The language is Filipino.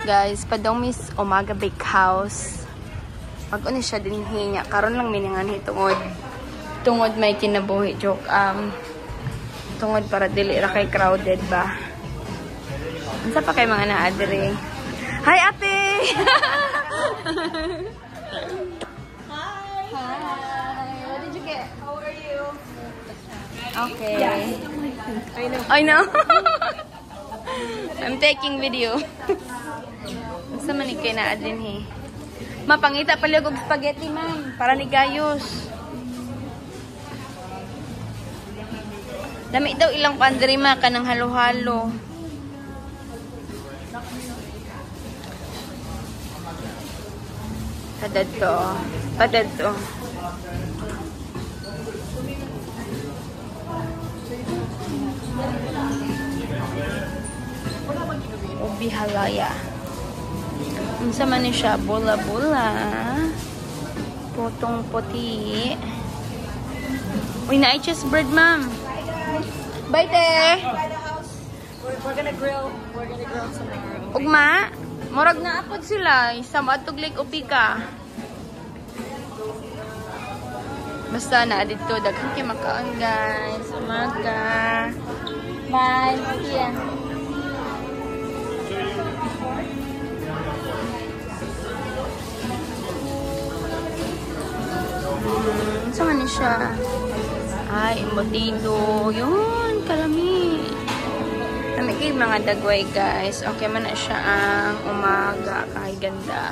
Guys, padong Miss Umaga Bakehouse. Mag-una siya din hinya. Karon lang miningan hitungod. Tungod may kinabuhi. Joke. Tungod para dili ra kay crowded ba. Unsa pa kay mga naadre? Hi, ate! Hi! What did you get? How are you? Okay. Yeah. I know. I'm taking video. Unsa man ni kay naadin he? Mapangita pala og spaghetti man para ni Gayos. Dami daw ilang pandrima ka ng halo-halo. Padad to. Ubi halaya. Unsa man ni siya? Bola-bola. Potong puti. Uy, na cheese bread, ma'am. Bye, te. We're gonna grill. We're gonna grill tomorrow. Ugma, murag na apod sila. Isa matug like upi ka. Basta na dito daghan kay makaon, guys. Umaga. Bye. See ya. Saan man siya? Ay, embutido. Yun, kalami. Kami kayo mga dagway, guys. Okay man na siya ang umaga. Ay, ganda.